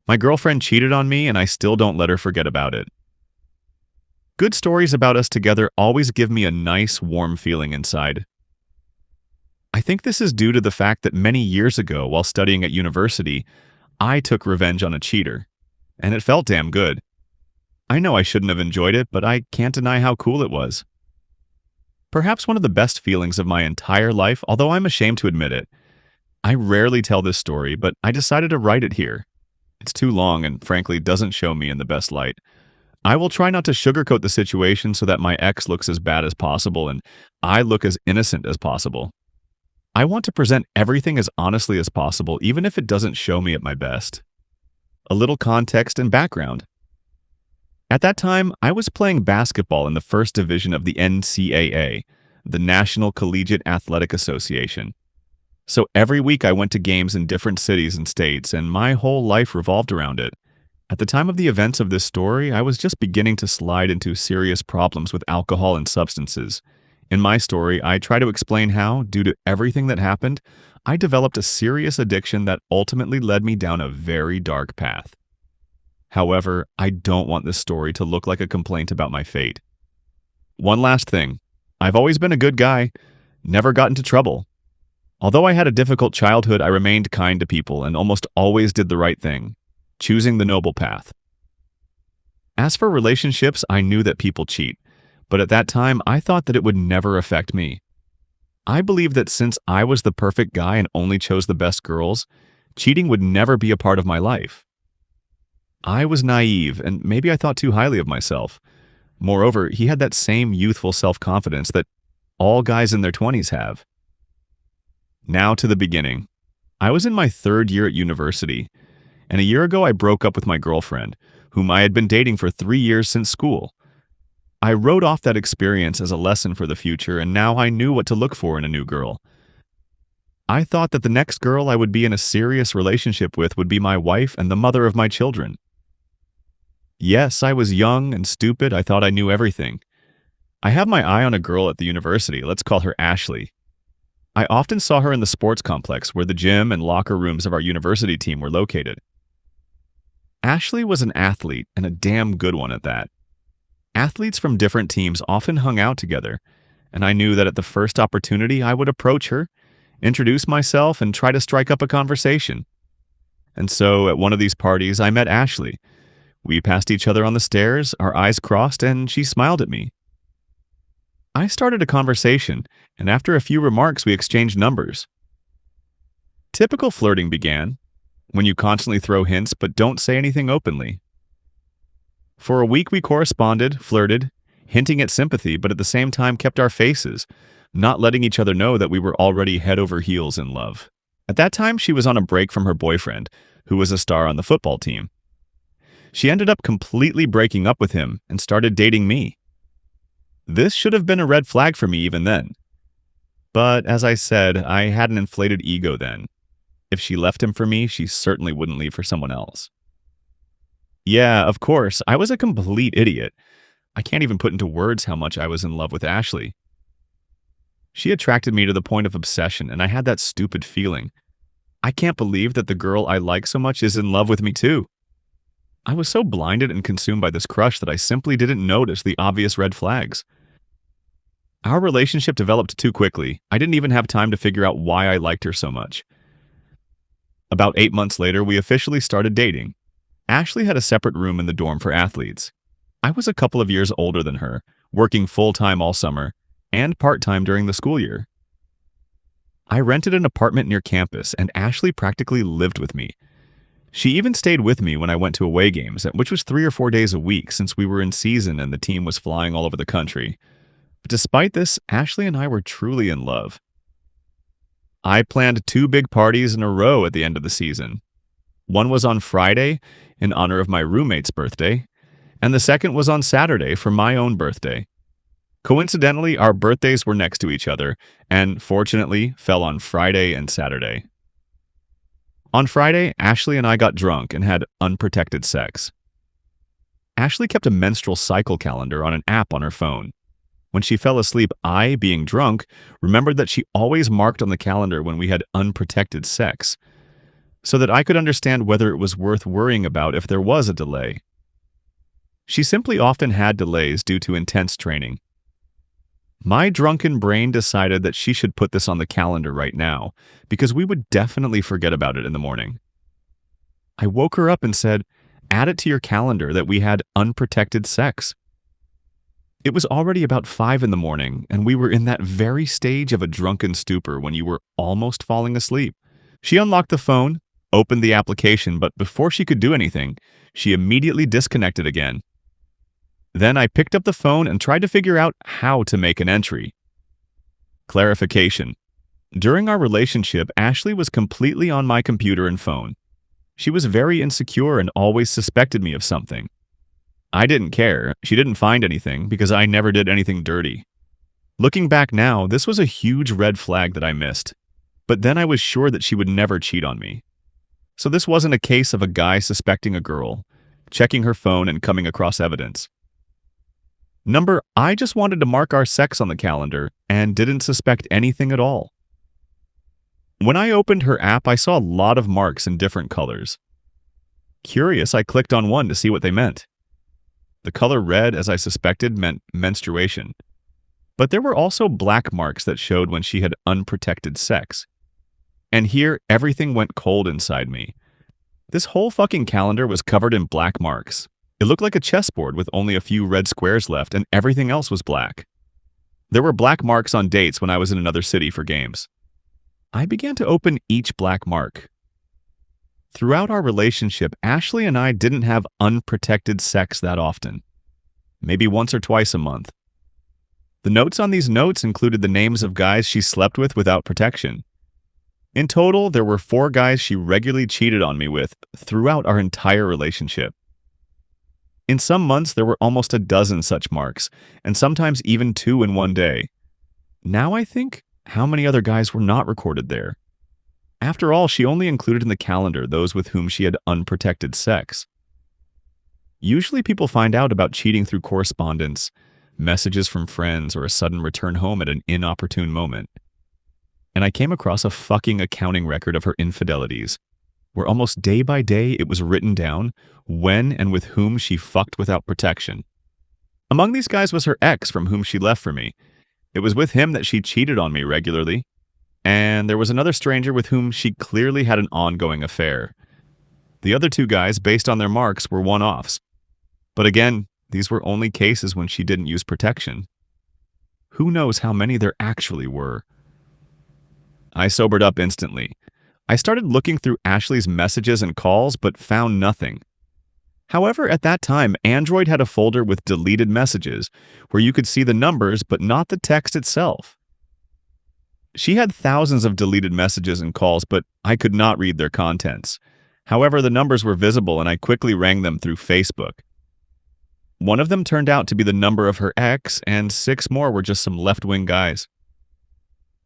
My girlfriend cheated on me, and I still don't let her forget about it. Good stories about us together always give me a nice, warm feeling inside. I think this is due to the fact that many years ago, while studying at university, I took revenge on a cheater, and it felt damn good. I know I shouldn't have enjoyed it, but I can't deny how cool it was. Perhaps one of the best feelings of my entire life, although I'm ashamed to admit it. I rarely tell this story, but I decided to write it here. It's too long and frankly doesn't show me in the best light. I will try not to sugarcoat the situation so that my ex looks as bad as possible and I look as innocent as possible. I want to present everything as honestly as possible, even if it doesn't show me at my best. A little context and background. At that time, I was playing basketball in the first division of the NCAA, the National Collegiate Athletic Association. So every week I went to games in different cities and states, and my whole life revolved around it. At the time of the events of this story, I was just beginning to slide into serious problems with alcohol and substances. In my story, I try to explain how, due to everything that happened, I developed a serious addiction that ultimately led me down a very dark path. However, I don't want this story to look like a complaint about my fate. One last thing. I've always been a good guy, never got into trouble. Although I had a difficult childhood, I remained kind to people and almost always did the right thing, choosing the noble path. As for relationships, I knew that people cheat, but at that time, I thought that it would never affect me. I believed that since I was the perfect guy and only chose the best girls, cheating would never be a part of my life. I was naive, and maybe I thought too highly of myself. Moreover, he had that same youthful self-confidence that all guys in their 20s have. Now to the beginning. I was in my third year at university, and a year ago I broke up with my girlfriend, whom I had been dating for 3 years since school. I wrote off that experience as a lesson for the future, and now I knew what to look for in a new girl. I thought that the next girl I would be in a serious relationship with would be my wife and the mother of my children. Yes, I was young and stupid. I thought I knew everything. I have my eye on a girl at the university. Let's call her Ashley. I often saw her in the sports complex where the gym and locker rooms of our university team were located. Ashley was an athlete, and a damn good one at that. Athletes from different teams often hung out together, and I knew that at the first opportunity I would approach her, introduce myself, and try to strike up a conversation. And so at one of these parties I met Ashley. We passed each other on the stairs, our eyes crossed, and she smiled at me. I started a conversation, and after a few remarks we exchanged numbers. Typical flirting began, when you constantly throw hints but don't say anything openly. For a week we corresponded, flirted, hinting at sympathy, but at the same time kept our faces, not letting each other know that we were already head over heels in love. At that time she was on a break from her boyfriend, who was a star on the football team. She ended up completely breaking up with him and started dating me. This should have been a red flag for me even then. But as I said, I had an inflated ego then. If she left him for me, she certainly wouldn't leave for someone else. Yeah, of course, I was a complete idiot. I can't even put into words how much I was in love with Ashley. She attracted me to the point of obsession, and I had that stupid feeling. I can't believe that the girl I like so much is in love with me too. I was so blinded and consumed by this crush that I simply didn't notice the obvious red flags. Our relationship developed too quickly. I didn't even have time to figure out why I liked her so much. About 8 months later, we officially started dating. Ashley had a separate room in the dorm for athletes. I was a couple of years older than her, working full-time all summer, and part-time during the school year. I rented an apartment near campus, and Ashley practically lived with me. She even stayed with me when I went to away games, which was 3 or 4 days a week since we were in season and the team was flying all over the country. But despite this, Ashley and I were truly in love. I planned 2 big parties in a row at the end of the season. One was on Friday, in honor of my roommate's birthday, and the second was on Saturday for my own birthday. Coincidentally, our birthdays were next to each other, and fortunately fell on Friday and Saturday. On Friday, Ashley and I got drunk and had unprotected sex. Ashley kept a menstrual cycle calendar on an app on her phone. When she fell asleep, I, being drunk, remembered that she always marked on the calendar when we had unprotected sex. so that I could understand whether it was worth worrying about if there was a delay. She simply often had delays due to intense training. My drunken brain decided that she should put this on the calendar right now, because we would definitely forget about it in the morning. I woke her up and said, "Add it to your calendar that we had unprotected sex." It was already about 5 in the morning, and we were in that very stage of a drunken stupor when you were almost falling asleep. She unlocked the phone, opened the application, but before she could do anything, she immediately disconnected again. Then I picked up the phone and tried to figure out how to make an entry. Clarification. During our relationship, Ashley was completely on my computer and phone. She was very insecure and always suspected me of something. I didn't care. She didn't find anything because I never did anything dirty. Looking back now, this was a huge red flag that I missed. But then I was sure that she would never cheat on me. So this wasn't a case of a guy suspecting a girl, checking her phone and coming across evidence. I just wanted to mark our sex on the calendar and didn't suspect anything at all. When I opened her app, I saw a lot of marks in different colors. Curious, I clicked on one to see what they meant. The color red, as I suspected, meant menstruation. But there were also black marks that showed when she had unprotected sex. And here, everything went cold inside me. This whole fucking calendar was covered in black marks. It looked like a chessboard with only a few red squares left, and everything else was black. There were black marks on dates when I was in another city for games. I began to open each black mark. Throughout our relationship, Ashley and I didn't have unprotected sex that often. Maybe once or twice a month. The notes on these notes included the names of guys she slept with without protection. In total, there were 4 guys she regularly cheated on me with throughout our entire relationship. In some months, there were almost a dozen such marks, and sometimes even 2 in one day. Now I think, how many other guys were not recorded there? After all, she only included in the calendar those with whom she had unprotected sex. Usually people find out about cheating through correspondence, messages from friends, or a sudden return home at an inopportune moment. And I came across a fucking accounting record of her infidelities, where almost day by day it was written down when and with whom she fucked without protection. Among these guys was her ex from whom she left for me. It was with him that she cheated on me regularly. And there was another stranger with whom she clearly had an ongoing affair. The other 2 guys, based on their marks, were one-offs. But again, these were only cases when she didn't use protection. Who knows how many there actually were? I sobered up instantly. I started looking through Ashley's messages and calls, but found nothing. However, at that time, Android had a folder with deleted messages, where you could see the numbers but not the text itself. She had thousands of deleted messages and calls, but I could not read their contents. However, the numbers were visible and I quickly rang them through Facebook. One of them turned out to be the number of her ex, and 6 more were just some left-wing guys.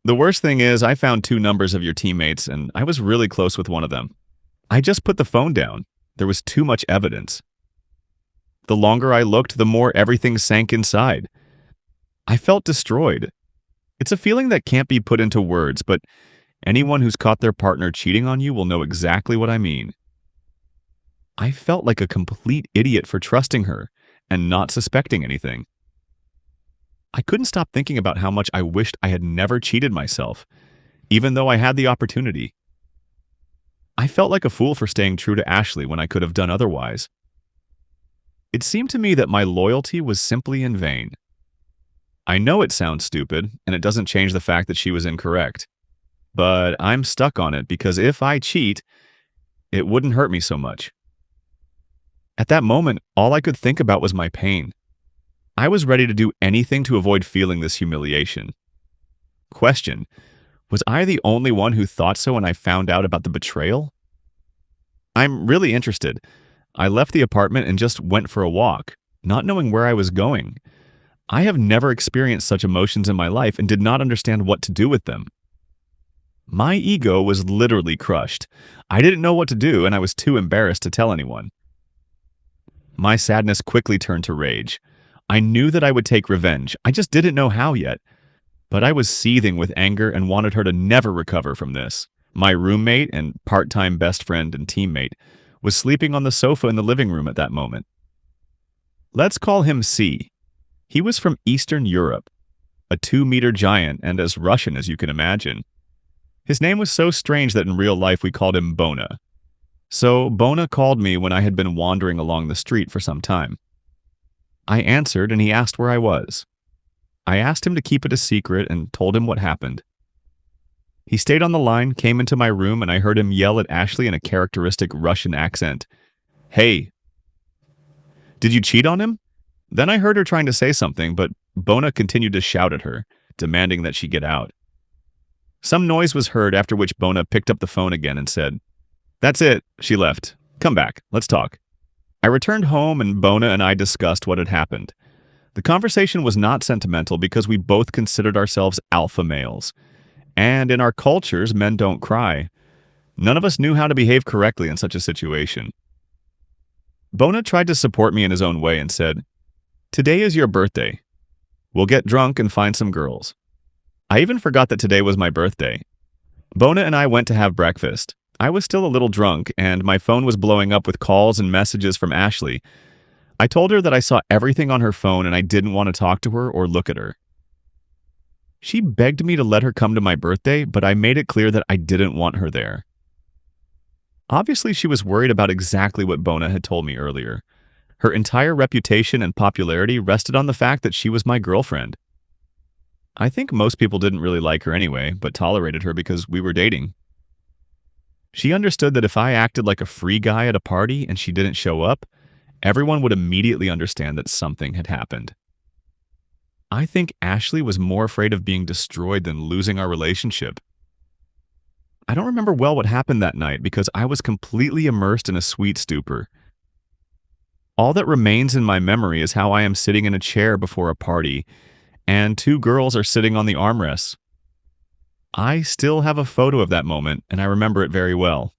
The worst thing is, I found 2 numbers of your teammates, and I was really close with one of them. I just put the phone down. There was too much evidence. The longer I looked, the more everything sank inside. I felt destroyed. It's a feeling that can't be put into words, but anyone who's caught their partner cheating on you will know exactly what I mean. I felt like a complete idiot for trusting her and not suspecting anything. I couldn't stop thinking about how much I wished I had never cheated myself, even though I had the opportunity. I felt like a fool for staying true to Ashley when I could have done otherwise. It seemed to me that my loyalty was simply in vain. I know it sounds stupid, and it doesn't change the fact that she was incorrect. But I'm stuck on it because if I cheat, it wouldn't hurt me so much. At that moment, all I could think about was my pain. I was ready to do anything to avoid feeling this humiliation. Question: was I the only one who thought so when I found out about the betrayal? I'm really interested. I left the apartment and just went for a walk, not knowing where I was going. I have never experienced such emotions in my life and did not understand what to do with them. My ego was literally crushed. I didn't know what to do, and I was too embarrassed to tell anyone. My sadness quickly turned to rage. I knew that I would take revenge. I just didn't know how yet. But I was seething with anger and wanted her to never recover from this. My roommate and part-time best friend and teammate was sleeping on the sofa in the living room at that moment. Let's call him C. He was from Eastern Europe, a 2-meter giant and as Russian as you can imagine. His name was so strange that in real life we called him Bona. So Bona called me when I had been wandering along the street for some time. I answered and he asked where I was. I asked him to keep it a secret and told him what happened. He stayed on the line, came into my room, and I heard him yell at Ashley in a characteristic Russian accent. "Hey, did you cheat on him?" Then I heard her trying to say something, but Bona continued to shout at her, demanding that she get out. Some noise was heard, after which Bona picked up the phone again and said, "That's it, she left. Come back, let's talk." I returned home and Bona and I discussed what had happened. The conversation was not sentimental because we both considered ourselves alpha males. And in our cultures, men don't cry. None of us knew how to behave correctly in such a situation. Bona tried to support me in his own way and said, "Today is your birthday. We'll get drunk and find some girls." I even forgot that today was my birthday. Bona and I went to have breakfast. I was still a little drunk, and my phone was blowing up with calls and messages from Ashley. I told her that I saw everything on her phone and I didn't want to talk to her or look at her. She begged me to let her come to my birthday, but I made it clear that I didn't want her there. Obviously, she was worried about exactly what Bona had told me earlier. Her entire reputation and popularity rested on the fact that she was my girlfriend. I think most people didn't really like her anyway, but tolerated her because we were dating. She understood that if I acted like a free guy at a party and she didn't show up, everyone would immediately understand that something had happened. I think Ashley was more afraid of being destroyed than losing our relationship. I don't remember well what happened that night because I was completely immersed in a sweet stupor. All that remains in my memory is how I am sitting in a chair before a party, and 2 girls are sitting on the armrests. I still have a photo of that moment, and I remember it very well.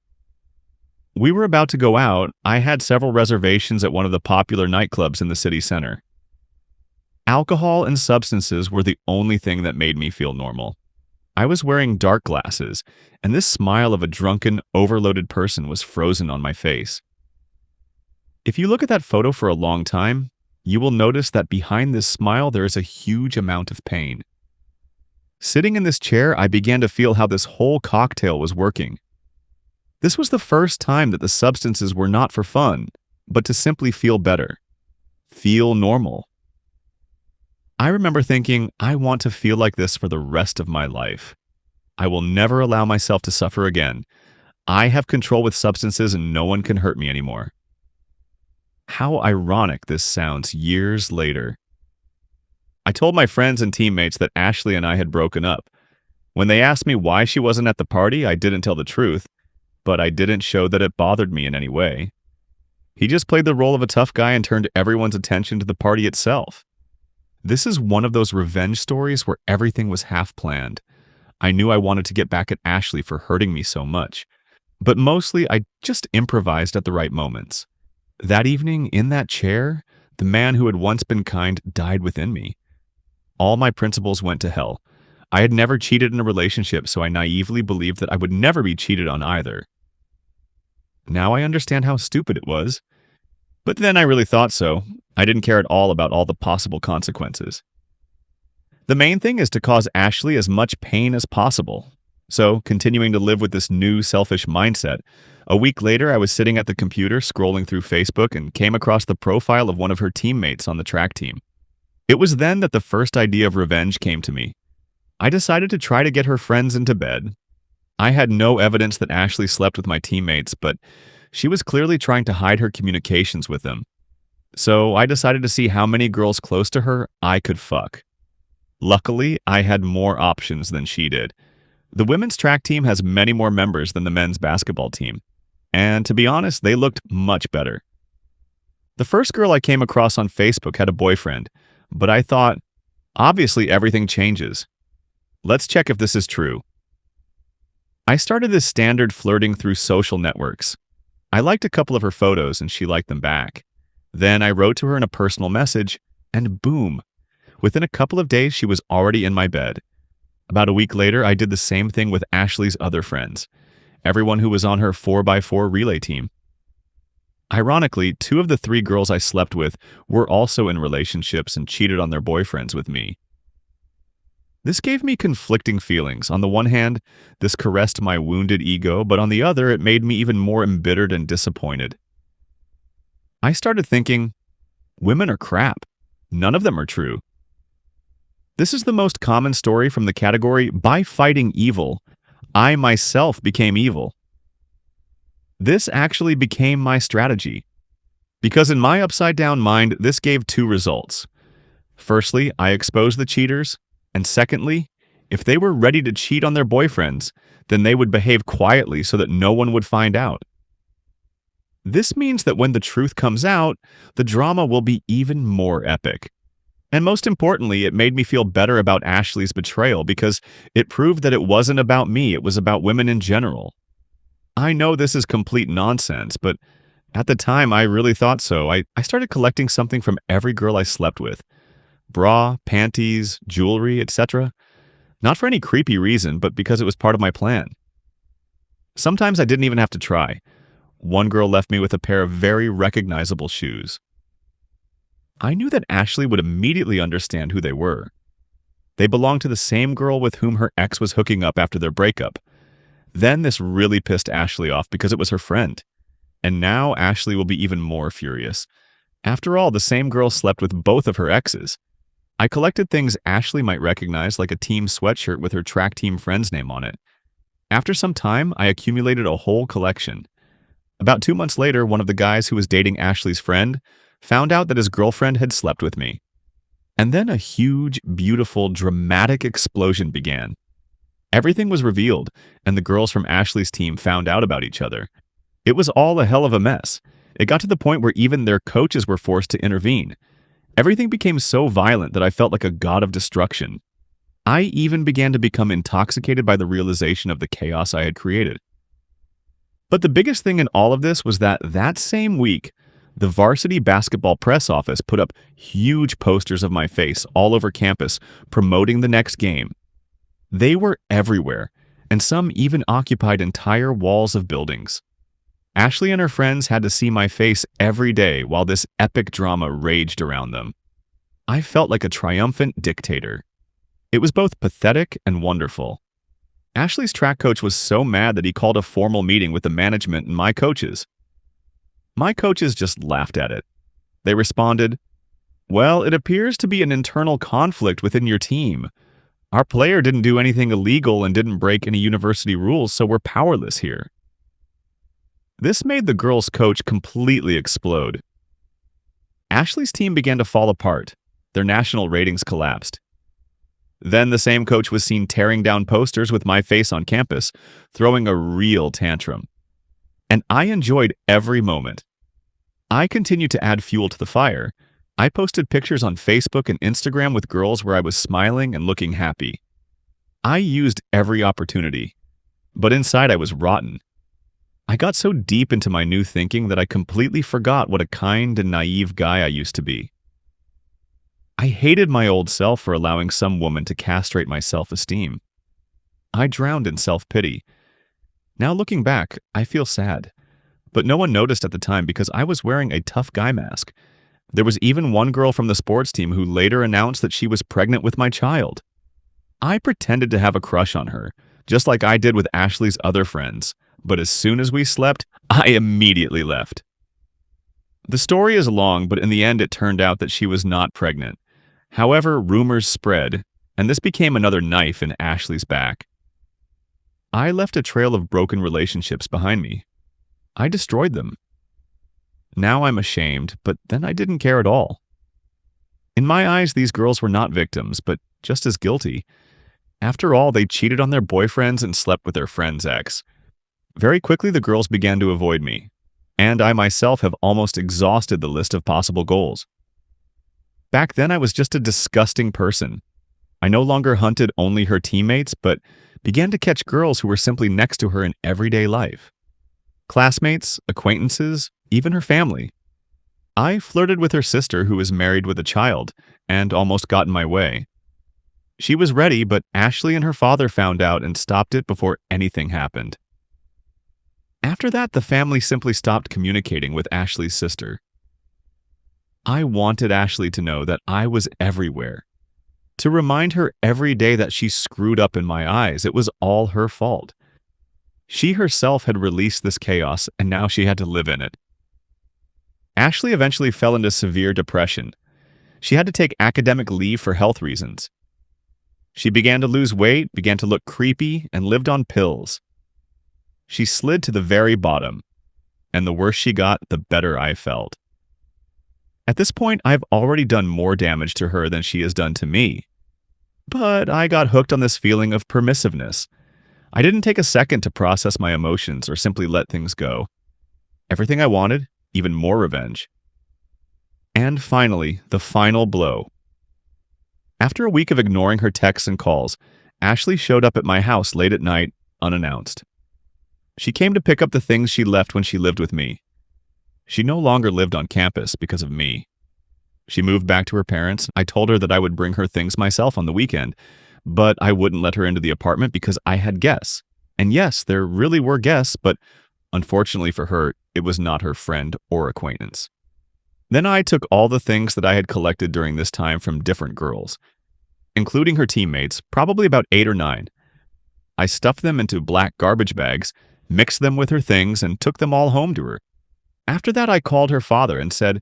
We were about to go out. I had several reservations at one of the popular nightclubs in the city center. Alcohol and substances were the only thing that made me feel normal. I was wearing dark glasses, and this smile of a drunken, overloaded person was frozen on my face. If you look at that photo for a long time, you will notice that behind this smile there is a huge amount of pain. Sitting in this chair, I began to feel how this whole cocktail was working. This was the first time that the substances were not for fun, but to simply feel better. Feel normal. I remember thinking, I want to feel like this for the rest of my life. I will never allow myself to suffer again. I have control with substances and no one can hurt me anymore. How ironic this sounds years later. I told my friends and teammates that Ashley and I had broken up. When they asked me why she wasn't at the party, I didn't tell the truth, but I didn't show that it bothered me in any way. He just played the role of a tough guy and turned everyone's attention to the party itself. This is one of those revenge stories where everything was half planned. I knew I wanted to get back at Ashley for hurting me so much, but mostly I just improvised at the right moments. That evening, in that chair, the man who had once been kind died within me. All my principles went to hell. I had never cheated in a relationship, so I naively believed that I would never be cheated on either. Now I understand how stupid it was. But then I really thought so. I didn't care at all about all the possible consequences. The main thing is to cause Ashley as much pain as possible. So, continuing to live with this new selfish mindset, a week later I was sitting at the computer scrolling through Facebook and came across the profile of one of her teammates on the track team. It was then that the first idea of revenge came to me. I decided to try to get her friends into bed. I had no evidence that Ashley slept with my teammates, but she was clearly trying to hide her communications with them. So I decided to see how many girls close to her I could fuck. Luckily, I had more options than she did. The women's track team has many more members than the men's basketball team. And to be honest, they looked much better. The first girl I came across on Facebook had a boyfriend, but I thought, obviously everything changes. Let's check if this is true. I started this standard flirting through social networks. I liked a couple of her photos and she liked them back. Then I wrote to her in a personal message, and boom! Within a couple of days, she was already in my bed. About a week later, I did the same thing with Ashley's other friends. everyone who was on her 4x4 relay team. Ironically, 2 of the 3 girls I slept with were also in relationships and cheated on their boyfriends with me. This gave me conflicting feelings. On the one hand, this caressed my wounded ego, but on the other, it made me even more embittered and disappointed. I started thinking, women are crap. None of them are true. This is the most common story from the category, by fighting evil, I myself became evil. This actually became my strategy. Because in my upside-down mind, this gave 2 results. Firstly, I exposed the cheaters, and secondly, if they were ready to cheat on their boyfriends, then they would behave quietly so that no one would find out. This means that when the truth comes out, the drama will be even more epic. And most importantly, it made me feel better about Ashley's betrayal because it proved that it wasn't about me, it was about women in general. I know this is complete nonsense, but at the time I really thought so. I started collecting something from every girl I slept with. Bra, panties, jewelry, etc. Not for any creepy reason, but because it was part of my plan. Sometimes I didn't even have to try. One girl left me with a pair of very recognizable shoes. I knew that Ashley would immediately understand who they were. They belonged to the same girl with whom her ex was hooking up after their breakup. Then this really pissed Ashley off because it was her friend. And now Ashley will be even more furious. After all, the same girl slept with both of her exes. I collected things Ashley might recognize, like a team sweatshirt with her track team friend's name on it. After some time, I accumulated a whole collection. About 2 months later, one of the guys who was dating Ashley's friend found out that his girlfriend had slept with me. And then a huge, beautiful, dramatic explosion began. Everything was revealed, and the girls from Ashley's team found out about each other. It was all a hell of a mess. It got to the point where even their coaches were forced to intervene. Everything became so violent that I felt like a god of destruction. I even began to become intoxicated by the realization of the chaos I had created. But the biggest thing in all of this was that same week, the varsity basketball press office put up huge posters of my face all over campus promoting the next game. They were everywhere, and some even occupied entire walls of buildings. Ashley and her friends had to see my face every day while this epic drama raged around them. I felt like a triumphant dictator. It was both pathetic and wonderful. Ashley's track coach was so mad that he called a formal meeting with the management and my coaches. My coaches just laughed at it. They responded, "Well, it appears to be an internal conflict within your team. Our player didn't do anything illegal and didn't break any university rules, so we're powerless here." This made the girls' coach completely explode. Ashley's team began to fall apart. Their national ratings collapsed. Then the same coach was seen tearing down posters with my face on campus, throwing a real tantrum. And I enjoyed every moment. I continued to add fuel to the fire. I posted pictures on Facebook and Instagram with girls where I was smiling and looking happy. I used every opportunity. But inside I was rotten. I got so deep into my new thinking that I completely forgot what a kind and naive guy I used to be. I hated my old self for allowing some woman to castrate my self-esteem. I drowned in self-pity. Now looking back, I feel sad. But no one noticed at the time because I was wearing a tough guy mask. There was even one girl from the sports team who later announced that she was pregnant with my child. I pretended to have a crush on her, just like I did with Ashley's other friends. But as soon as we slept, I immediately left. The story is long, but in the end it turned out that she was not pregnant. However, rumors spread, and this became another knife in Ashley's back. I left a trail of broken relationships behind me. I destroyed them. Now I'm ashamed, but then I didn't care at all. In my eyes, these girls were not victims, but just as guilty. After all, they cheated on their boyfriends and slept with their friend's ex. Very quickly, the girls began to avoid me, and I myself have almost exhausted the list of possible goals. Back then, I was just a disgusting person. I no longer hunted only her teammates, but began to catch girls who were simply next to her in everyday life. Classmates, acquaintances, even her family. I flirted with her sister who was married with a child, and almost got in my way. She was ready, but Ashley and her father found out and stopped it before anything happened. After that, the family simply stopped communicating with Ashley's sister. I wanted Ashley to know that I was everywhere, to remind her every day that she screwed up in my eyes. It was all her fault. She herself had released this chaos, and now she had to live in it. Ashley eventually fell into severe depression. She had to take academic leave for health reasons. She began to lose weight, began to look creepy, and lived on pills. She slid to the very bottom, and the worse she got, the better I felt. At this point, I've already done more damage to her than she has done to me. But I got hooked on this feeling of permissiveness. I didn't take a second to process my emotions or simply let things go. Everything I wanted, even more revenge. And finally, the final blow. After a week of ignoring her texts and calls, Ashley showed up at my house late at night, unannounced. She came to pick up the things she left when she lived with me. She no longer lived on campus because of me. She moved back to her parents. I told her that I would bring her things myself on the weekend, but I wouldn't let her into the apartment because I had guests. And yes, there really were guests, but unfortunately for her, it was not her friend or acquaintance. Then I took all the things that I had collected during this time from different girls, including her teammates, probably about 8 or 9. I stuffed them into black garbage bags, mixed them with her things, and took them all home to her. After that, I called her father and said,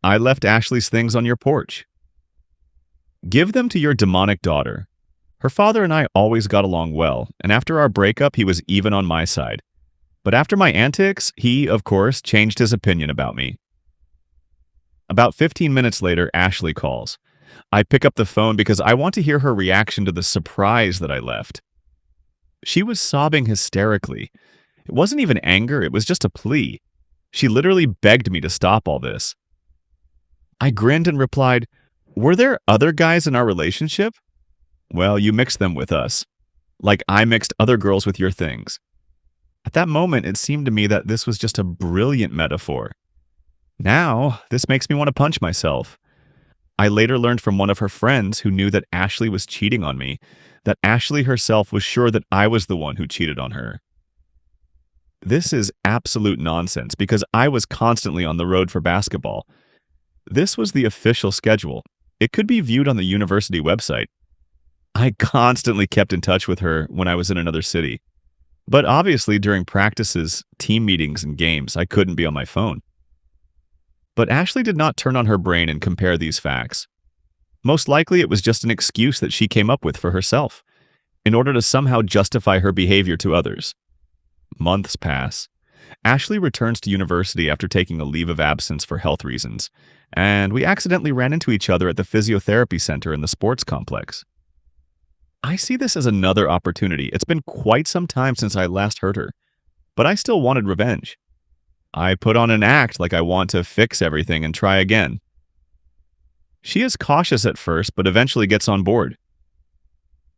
"I left Ashley's things on your porch. Give them to your demonic daughter." Her father and I always got along well, and after our breakup, he was even on my side. But after my antics, he, of course, changed his opinion about me. About 15 minutes later, Ashley calls. I pick up the phone because I want to hear her reaction to the surprise that I left. She was sobbing hysterically. It wasn't even anger, it was just a plea. She literally begged me to stop all this. I grinned and replied, "Were there other guys in our relationship?" "Well, you mixed them with us. Like I mixed other girls with your things." At that moment, it seemed to me that this was just a brilliant metaphor. Now, this makes me want to punch myself. I later learned from one of her friends who knew that Ashley was cheating on me, that Ashley herself was sure that I was the one who cheated on her. This is absolute nonsense because I was constantly on the road for basketball. This was the official schedule. It could be viewed on the university website. I constantly kept in touch with her when I was in another city. But obviously during practices, team meetings, and games, I couldn't be on my phone. But Ashley did not turn on her brain and compare these facts. Most likely it was just an excuse that she came up with for herself, in order to somehow justify her behavior to others. Months pass. Ashley returns to university after taking a leave of absence for health reasons, and we accidentally ran into each other at the physiotherapy center in the sports complex. I see this as another opportunity. It's been quite some time since I last heard her, but I still wanted revenge. I put on an act like I want to fix everything and try again. She is cautious at first, but eventually gets on board.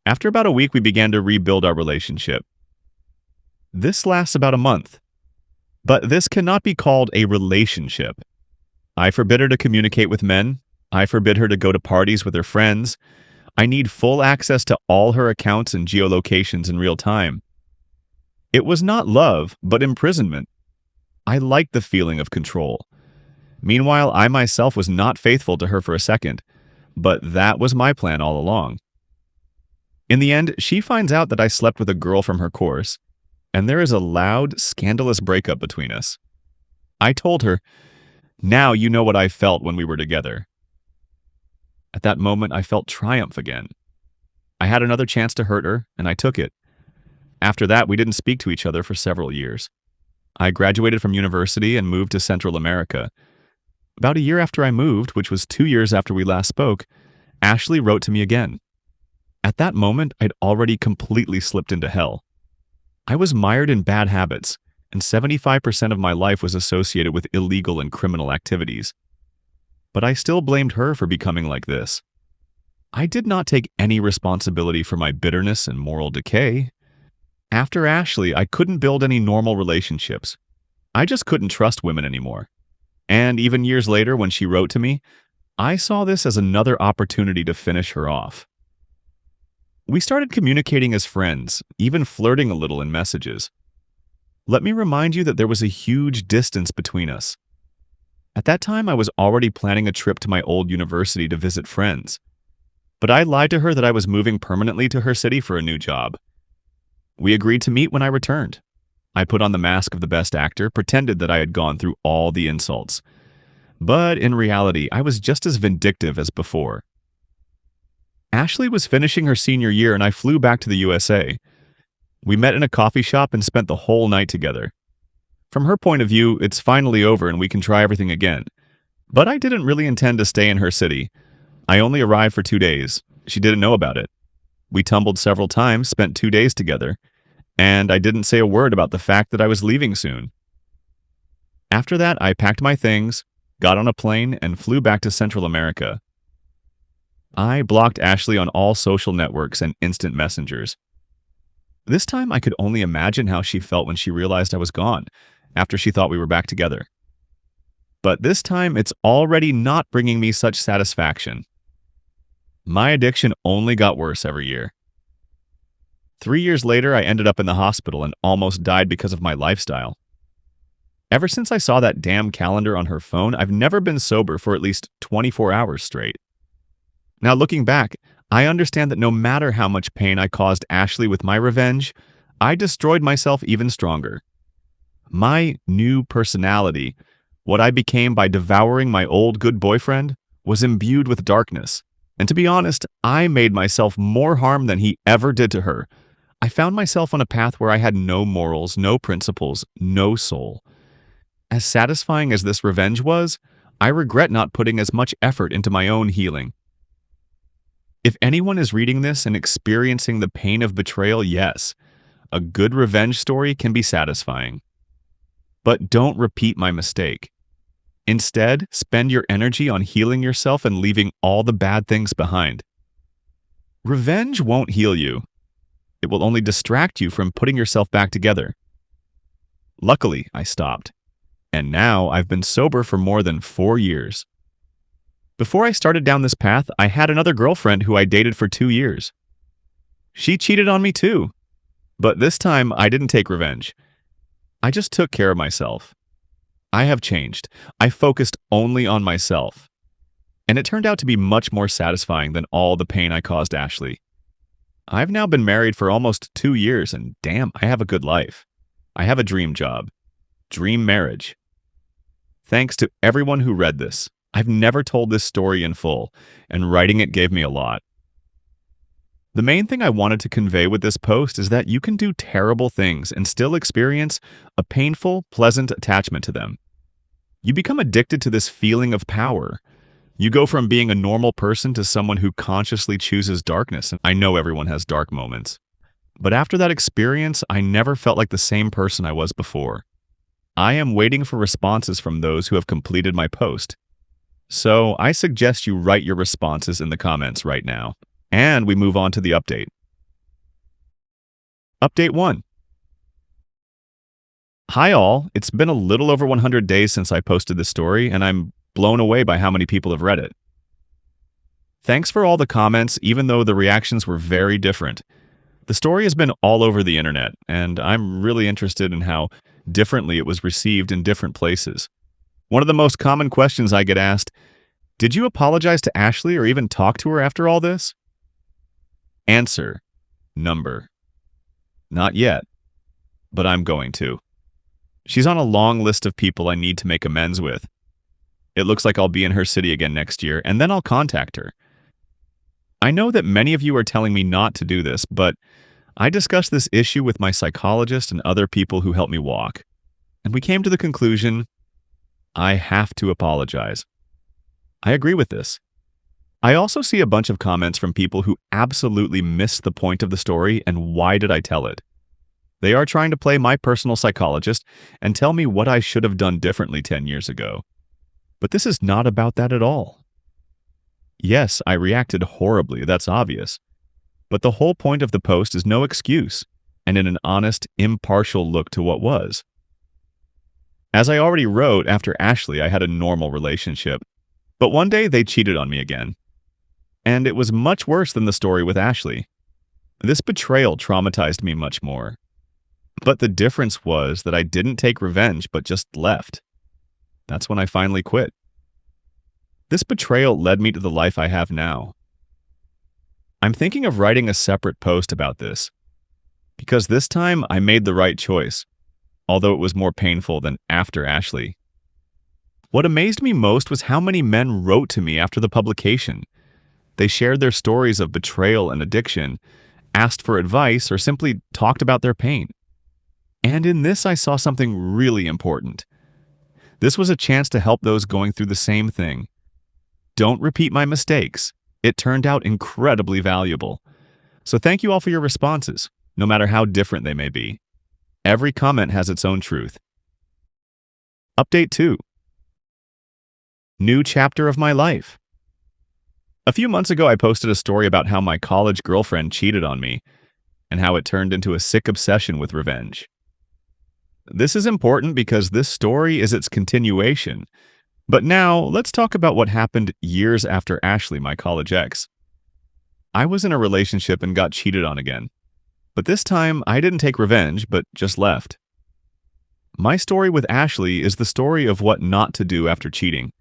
After about a week, we began to rebuild our relationship. This lasts about a month, but this cannot be called a relationship. I forbid her to communicate with men. I forbid her to go to parties with her friends. I need full access to all her accounts and geolocations in real time. It was not love, but imprisonment. I liked the feeling of control. Meanwhile, I myself was not faithful to her for a second, but that was my plan all along. In the end, she finds out that I slept with a girl from her course, and there is a loud, scandalous breakup between us. I told her, "Now you know what I felt when we were together." At that moment, I felt triumph again. I had another chance to hurt her, and I took it. After that, we didn't speak to each other for several years. I graduated from university and moved to Central America. About a year after I moved, which was 2 years after we last spoke, Ashley wrote to me again. At that moment, I'd already completely slipped into hell. I was mired in bad habits, and 75% of my life was associated with illegal and criminal activities. But I still blamed her for becoming like this. I did not take any responsibility for my bitterness and moral decay. After Ashley, I couldn't build any normal relationships. I just couldn't trust women anymore. And even years later, when she wrote to me, I saw this as another opportunity to finish her off. We started communicating as friends, even flirting a little in messages. Let me remind you that there was a huge distance between us. At that time, I was already planning a trip to my old university to visit friends. But I lied to her that I was moving permanently to her city for a new job. We agreed to meet when I returned. I put on the mask of the best actor, pretended that I had gone through all the insults. But in reality, I was just as vindictive as before. Ashley was finishing her senior year and I flew back to the USA. We met in a coffee shop and spent the whole night together. From her point of view, it's finally over and we can try everything again. But I didn't really intend to stay in her city. I only arrived for 2 days. She didn't know about it. We tumbled several times, spent 2 days together, and I didn't say a word about the fact that I was leaving soon. After that, I packed my things, got on a plane, and flew back to Central America. I blocked Ashley on all social networks and instant messengers. This time, I could only imagine how she felt when she realized I was gone, after she thought we were back together. But this time, it's already not bringing me such satisfaction. My addiction only got worse every year. 3 years later, I ended up in the hospital and almost died because of my lifestyle. Ever since I saw that damn calendar on her phone, I've never been sober for at least 24 hours straight. Now looking back, I understand that no matter how much pain I caused Ashley with my revenge, I destroyed myself even stronger. My new personality, what I became by devouring my old good boyfriend, was imbued with darkness. And to be honest, I made myself more harm than he ever did to her. I found myself on a path where I had no morals, no principles, no soul. As satisfying as this revenge was, I regret not putting as much effort into my own healing. If anyone is reading this and experiencing the pain of betrayal, yes, a good revenge story can be satisfying. But don't repeat my mistake. Instead, spend your energy on healing yourself and leaving all the bad things behind. Revenge won't heal you. It will only distract you from putting yourself back together. Luckily, I stopped. And now I've been sober for more than 4 years. Before I started down this path, I had another girlfriend who I dated for 2 years. She cheated on me too. But this time, I didn't take revenge. I just took care of myself. I have changed. I focused only on myself. And it turned out to be much more satisfying than all the pain I caused Ashley. I've now been married for almost 2 years, and damn, I have a good life. I have a dream job. Dream marriage. Thanks to everyone who read this. I've never told this story in full, and writing it gave me a lot. The main thing I wanted to convey with this post is that you can do terrible things and still experience a painful, pleasant attachment to them. You become addicted to this feeling of power. You go from being a normal person to someone who consciously chooses darkness. And I know everyone has dark moments. But after that experience, I never felt like the same person I was before. I am waiting for responses from those who have completed my post. So I suggest you write your responses in the comments right now. And we move on to the update. Update 1. Hi all, it's been a little over 100 days since I posted this story, and I'm blown away by how many people have read it. Thanks for all the comments, even though the reactions were very different. The story has been all over the internet, and I'm really interested in how differently it was received in different places. One of the most common questions I get asked, did you apologize to Ashley or even talk to her after all this? Answer. Number. Not yet, but I'm going to. She's on a long list of people I need to make amends with. It looks like I'll be in her city again next year, and then I'll contact her. I know that many of you are telling me not to do this, but I discussed this issue with my psychologist and other people who helped me walk, and we came to the conclusion, I have to apologize. I agree with this. I also see a bunch of comments from people who absolutely missed the point of the story and why did I tell it. They are trying to play my personal psychologist and tell me what I should have done differently 10 years ago. But this is not about that at all. Yes, I reacted horribly, that's obvious. But the whole point of the post is no excuse, and in an honest, impartial look to what was. As I already wrote, after Ashley, I had a normal relationship. But one day they cheated on me again. And it was much worse than the story with Ashley. This betrayal traumatized me much more. But the difference was that I didn't take revenge, but just left. That's when I finally quit. This betrayal led me to the life I have now. I'm thinking of writing a separate post about this, because this time I made the right choice, although it was more painful than after Ashley. What amazed me most was how many men wrote to me after the publication. They shared their stories of betrayal and addiction, asked for advice, or simply talked about their pain. And in this, I saw something really important. This was a chance to help those going through the same thing. Don't repeat my mistakes. It turned out incredibly valuable. So thank you all for your responses, no matter how different they may be. Every comment has its own truth. Update 2. New chapter of my life. A few months ago, I posted a story about how my college girlfriend cheated on me and how it turned into a sick obsession with revenge. This is important because this story is its continuation. But now, let's talk about what happened years after Ashley, my college ex. I was in a relationship and got cheated on again. But this time, I didn't take revenge, but just left. My story with Ashley is the story of what not to do after cheating.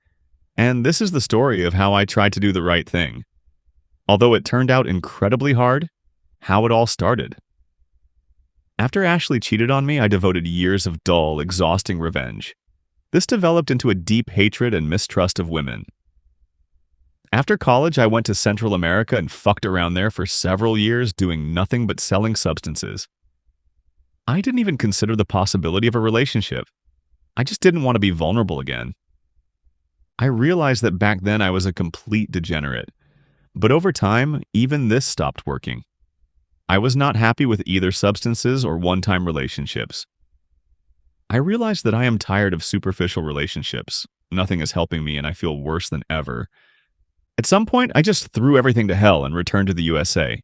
And this is the story of how I tried to do the right thing. Although it turned out incredibly hard, how it all started. After Ashley cheated on me, I devoted years of dull, exhausting revenge. This developed into a deep hatred and mistrust of women. After college, I went to Central America and fucked around there for several years doing nothing but selling substances. I didn't even consider the possibility of a relationship. I just didn't want to be vulnerable again. I realized that back then I was a complete degenerate. But over time, even this stopped working. I was not happy with either substances or one-time relationships. I realized that I am tired of superficial relationships. Nothing is helping me and I feel worse than ever. At some point, I just threw everything to hell and returned to the USA.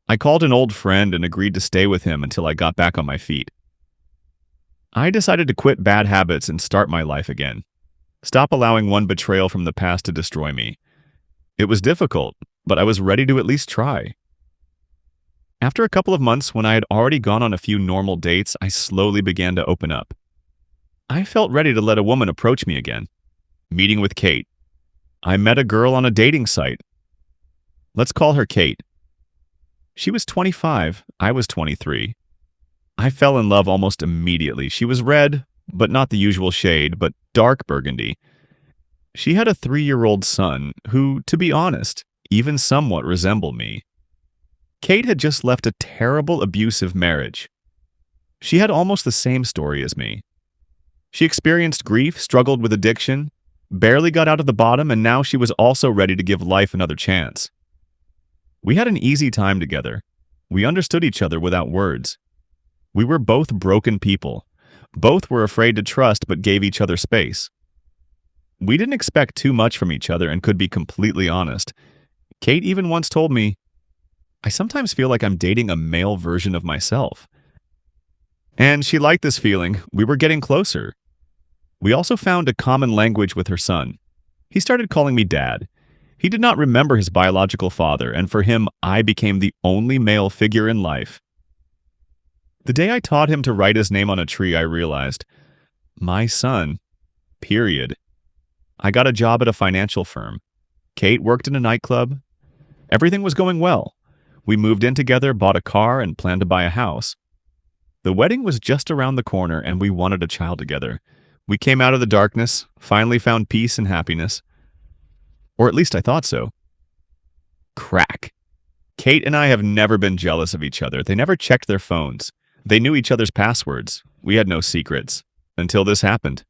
I called an old friend and agreed to stay with him until I got back on my feet. I decided to quit bad habits and start my life again. Stop allowing one betrayal from the past to destroy me. It was difficult, but I was ready to at least try. After a couple of months, when I had already gone on a few normal dates, I slowly began to open up. I felt ready to let a woman approach me again. Meeting with Kate. I met a girl on a dating site. Let's call her Kate. She was 25, I was 23. I fell in love almost immediately. She was red, but not the usual shade, but dark burgundy. She had a 3-year-old son who, to be honest, even somewhat resembled me. Kate had just left a terrible, abusive marriage. She had almost the same story as me. She experienced grief, struggled with addiction, barely got out of the bottom, and now she was also ready to give life another chance. We had an easy time together. We understood each other without words. We were both broken people. Both were afraid to trust but gave each other space. We didn't expect too much from each other and could be completely honest. Kate even once told me, "I sometimes feel like I'm dating a male version of myself." And she liked this feeling. We were getting closer. We also found a common language with her son. He started calling me Dad. He did not remember his biological father, and for him, I became the only male figure in life. The day I taught him to write his name on a tree, I realized, my son, period. I got a job at a financial firm. Kate worked in a nightclub. Everything was going well. We moved in together, bought a car, and planned to buy a house. The wedding was just around the corner, and we wanted a child together. We came out of the darkness, finally found peace and happiness. Or at least I thought so. Crack. Kate and I have never been jealous of each other. They never checked their phones. They knew each other's passwords. We had no secrets. Until this happened.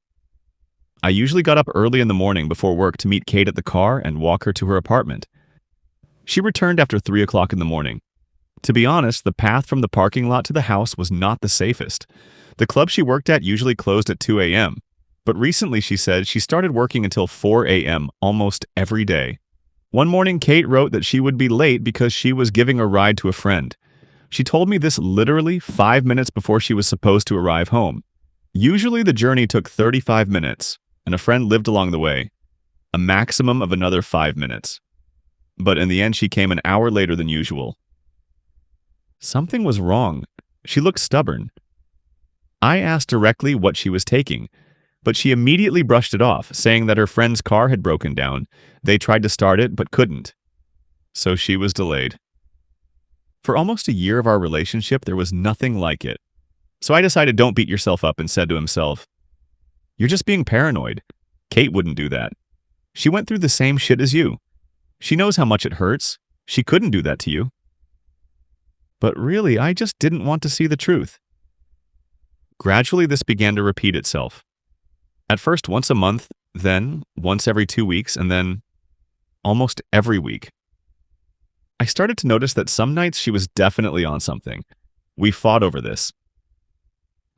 I usually got up early in the morning before work to meet Kate at the car and walk her to her apartment. She returned after 3 o'clock in the morning. To be honest, the path from the parking lot to the house was not the safest. The club she worked at usually closed at 2 a.m., but recently she said she started working until 4 a.m. almost every day. One morning, Kate wrote that she would be late because she was giving a ride to a friend. She told me this literally 5 minutes before she was supposed to arrive home. Usually the journey took 35 minutes, and a friend lived along the way, a maximum of another 5 minutes. But in the end, she came an hour later than usual. Something was wrong. She looked stubborn. I asked directly what she was taking, but she immediately brushed it off, saying that her friend's car had broken down. They tried to start it, but couldn't. So she was delayed. For almost a year of our relationship, there was nothing like it. So I decided don't beat yourself up and said to himself, "You're just being paranoid. Kate wouldn't do that. She went through the same shit as you. She knows how much it hurts. She couldn't do that to you." But really, I just didn't want to see the truth. Gradually, this began to repeat itself. At first, once a month, then once every 2 weeks, and then almost every week. I started to notice that some nights she was definitely on something. We fought over this.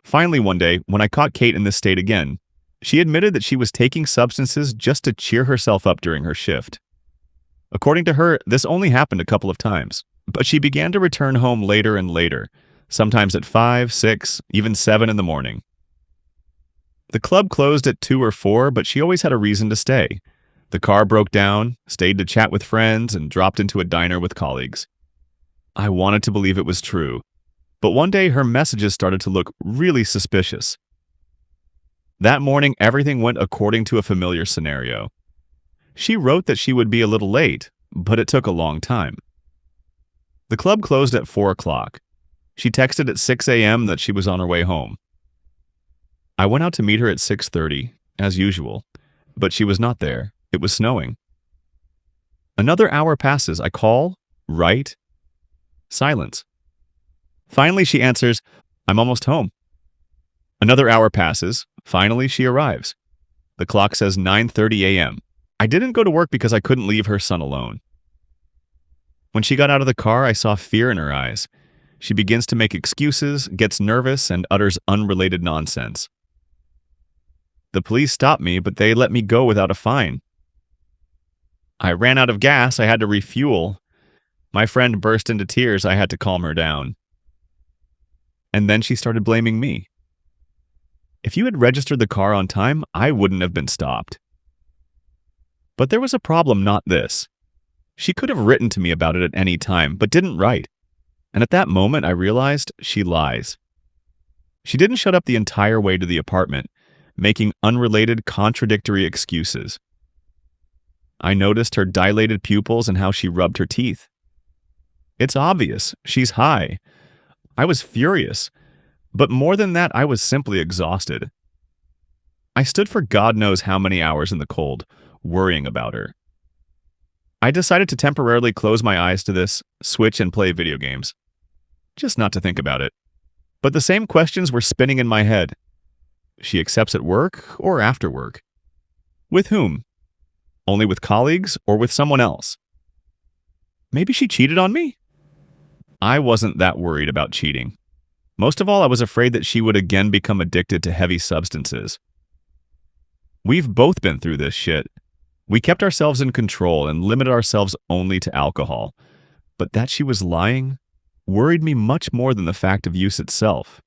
Finally, one day, when I caught Kate in this state again, she admitted that she was taking substances just to cheer herself up during her shift. According to her, this only happened a couple of times, but she began to return home later and later, sometimes at 5, 6, even 7 in the morning. The club closed at 2 or 4, but she always had a reason to stay. The car broke down, stayed to chat with friends, and dropped into a diner with colleagues. I wanted to believe it was true, but one day her messages started to look really suspicious. That morning, everything went according to a familiar scenario. She wrote that she would be a little late, but it took a long time. The club closed at 4 o'clock. She texted at 6 a.m. that she was on her way home. I went out to meet her at 6:30, as usual, but she was not there. It was snowing. Another hour passes. I call, write, silence. Finally, she answers, "I'm almost home." Another hour passes. Finally, she arrives. The clock says 9:30 a.m. I didn't go to work because I couldn't leave her son alone. When she got out of the car, I saw fear in her eyes. She begins to make excuses, gets nervous, and utters unrelated nonsense. The police stopped me, but they let me go without a fine. I ran out of gas. I had to refuel. My friend burst into tears. I had to calm her down. And then she started blaming me. If you had registered the car on time, I wouldn't have been stopped. But there was a problem, not this. She could have written to me about it at any time, but didn't write. And at that moment, I realized she lies. She didn't shut up the entire way to the apartment, making unrelated, contradictory excuses. I noticed her dilated pupils and how she rubbed her teeth. It's obvious. She's high. I was furious. But more than that, I was simply exhausted. I stood for God knows how many hours in the cold, worrying about her. I decided to temporarily close my eyes to this, switch and play video games. Just not to think about it. But the same questions were spinning in my head. She accepts at work or after work? With whom? Only with colleagues or with someone else? Maybe she cheated on me? I wasn't that worried about cheating. Most of all, I was afraid that she would again become addicted to heavy substances. We've both been through this shit. We kept ourselves in control and limited ourselves only to alcohol. But that she was lying worried me much more than the fact of use itself.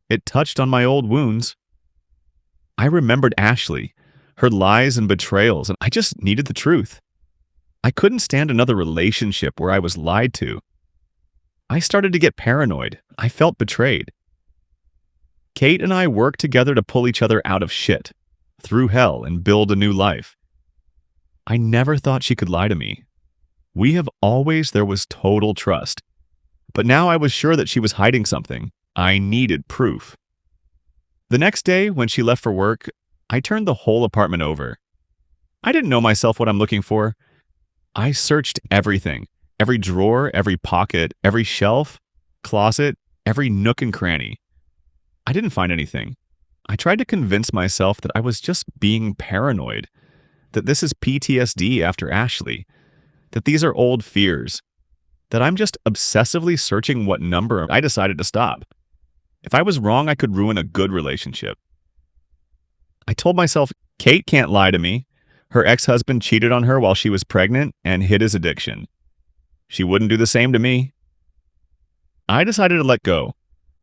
It touched on my old wounds. I remembered Ashley, her lies and betrayals, and I just needed the truth. I couldn't stand another relationship where I was lied to. I started to get paranoid. I felt betrayed. Kate and I worked together to pull each other out of shit, through hell, and build a new life. I never thought she could lie to me. There was total trust. But now I was sure that she was hiding something. I needed proof. The next day, when she left for work, I turned the whole apartment over. I didn't know myself what I'm looking for. I searched everything. Every drawer, every pocket, every shelf, closet, every nook and cranny. I didn't find anything. I tried to convince myself that I was just being paranoid, that this is PTSD after Ashley, that these are old fears, that I'm just obsessively searching what number. I decided to stop. If I was wrong, I could ruin a good relationship. I told myself, Kate can't lie to me. Her ex-husband cheated on her while she was pregnant and hid his addiction. She wouldn't do the same to me. I decided to let go.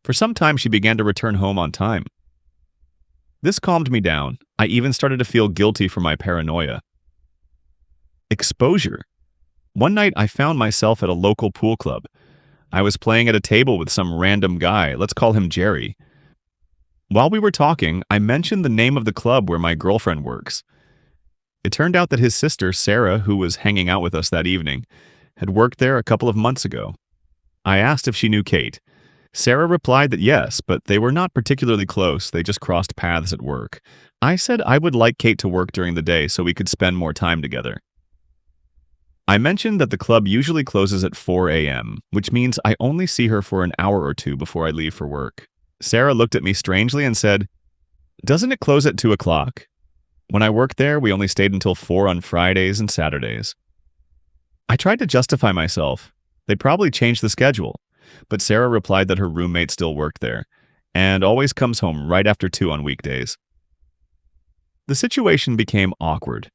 For some time, she began to return home on time. This calmed me down. I even started to feel guilty for my paranoia. Exposure. One night, I found myself at a local pool club. I was playing at a table with some random guy. Let's call him Jerry. While we were talking, I mentioned the name of the club where my girlfriend works. It turned out that his sister, Sarah, who was hanging out with us that evening, had worked there a couple of months ago. I asked if she knew Kate. Sarah replied that yes, but they were not particularly close, they just crossed paths at work. I said I would like Kate to work during the day so we could spend more time together. I mentioned that the club usually closes at 4 a.m., which means I only see her for an hour or two before I leave for work. Sarah looked at me strangely and said, "Doesn't it close at 2 o'clock? When I worked there, we only stayed until 4 on Fridays and Saturdays." I tried to justify myself. They probably changed the schedule, but Sarah replied that her roommate still worked there and always comes home right after 2 on weekdays. The situation became awkward.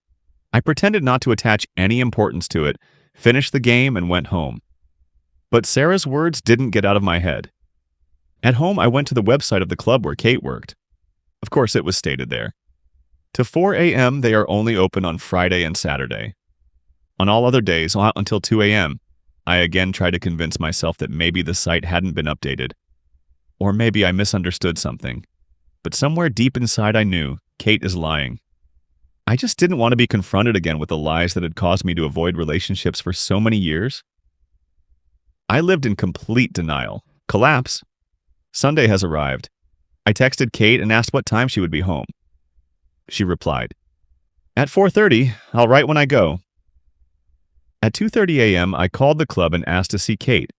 I pretended not to attach any importance to it, finished the game, and went home. But Sarah's words didn't get out of my head. At home, I went to the website of the club where Kate worked. Of course, it was stated there. To 4 a.m., they are only open on Friday and Saturday. On all other days, until 2 a.m., I again tried to convince myself that maybe the site hadn't been updated. Or maybe I misunderstood something. But somewhere deep inside I knew Kate is lying. I just didn't want to be confronted again with the lies that had caused me to avoid relationships for so many years. I lived in complete denial. Collapse. Sunday has arrived. I texted Kate and asked what time she would be home. She replied, "At 4:30, I'll write when I go." At 2:30 a.m., I called the club and asked to see Kate,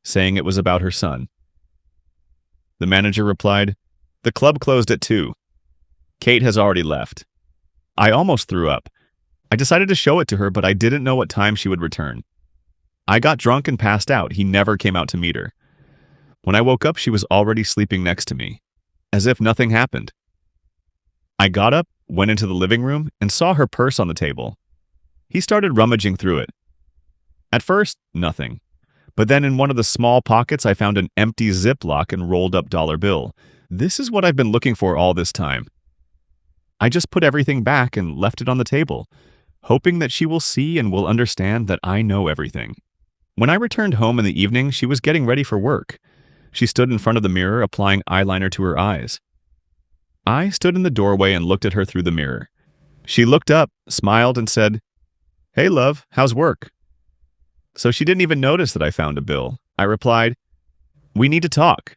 saying it was about her son. The manager replied, "The club closed at 2. Kate has already left." I almost threw up. I decided to show it to her, but I didn't know what time she would return. I got drunk and passed out. He never came out to meet her. When I woke up, she was already sleeping next to me, as if nothing happened. I got up, went into the living room, and saw her purse on the table. He started rummaging through it. At first, nothing. But then in one of the small pockets, I found an empty Ziploc and rolled up dollar bill. This is what I've been looking for all this time. I just put everything back and left it on the table, hoping that she will see and will understand that I know everything. When I returned home in the evening, she was getting ready for work. She stood in front of the mirror, applying eyeliner to her eyes. I stood in the doorway and looked at her through the mirror. She looked up, smiled, and said, "Hey, love, how's work?" So she didn't even notice that I found a bill. I replied, "We need to talk."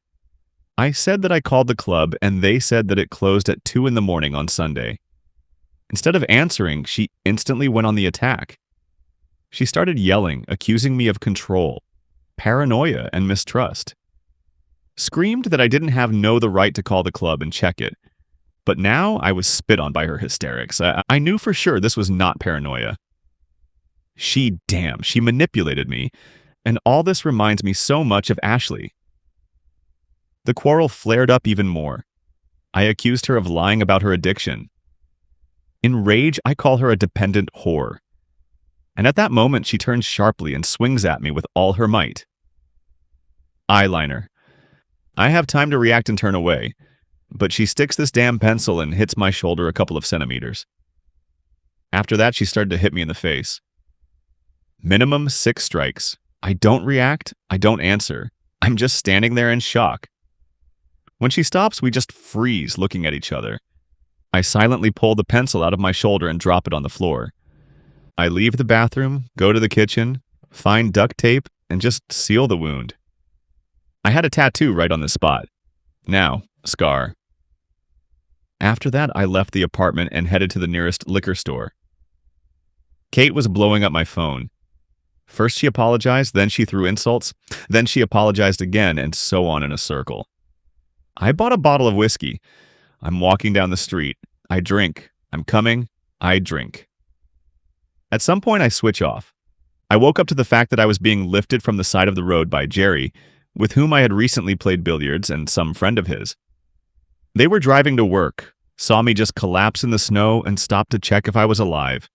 I said that I called the club, and they said that it closed at 2 in the morning on Sunday. Instead of answering, she instantly went on the attack. She started yelling, accusing me of control, paranoia, and mistrust. Screamed that I didn't have the right to call the club and check it. But now I was spit on by her hysterics. I knew for sure this was not paranoia. She manipulated me, and all this reminds me so much of Ashley. The quarrel flared up even more. I accused her of lying about her addiction. In rage, I call her a dependent whore. And at that moment, she turns sharply and swings at me with all her might. Eyeliner. I have time to react and turn away, but she sticks this damn pencil and hits my shoulder a couple of centimeters. After that, she started to hit me in the face. Minimum 6 strikes. I don't react. I don't answer. I'm just standing there in shock. When she stops, we just freeze looking at each other. I silently pull the pencil out of my shoulder and drop it on the floor. I leave the bathroom, go to the kitchen, find duct tape, and just seal the wound. I had a tattoo right on the spot. Now, scar. After that, I left the apartment and headed to the nearest liquor store. Kate was blowing up my phone. First she apologized, then she threw insults, then she apologized again, and so on in a circle. I bought a bottle of whiskey. I'm walking down the street. I drink. I'm coming. I drink. At some point, I switch off. I woke up to the fact that I was being lifted from the side of the road by Jerry, with whom I had recently played billiards, and some friend of his. They were driving to work, saw me just collapse in the snow, and stopped to check if I was alive.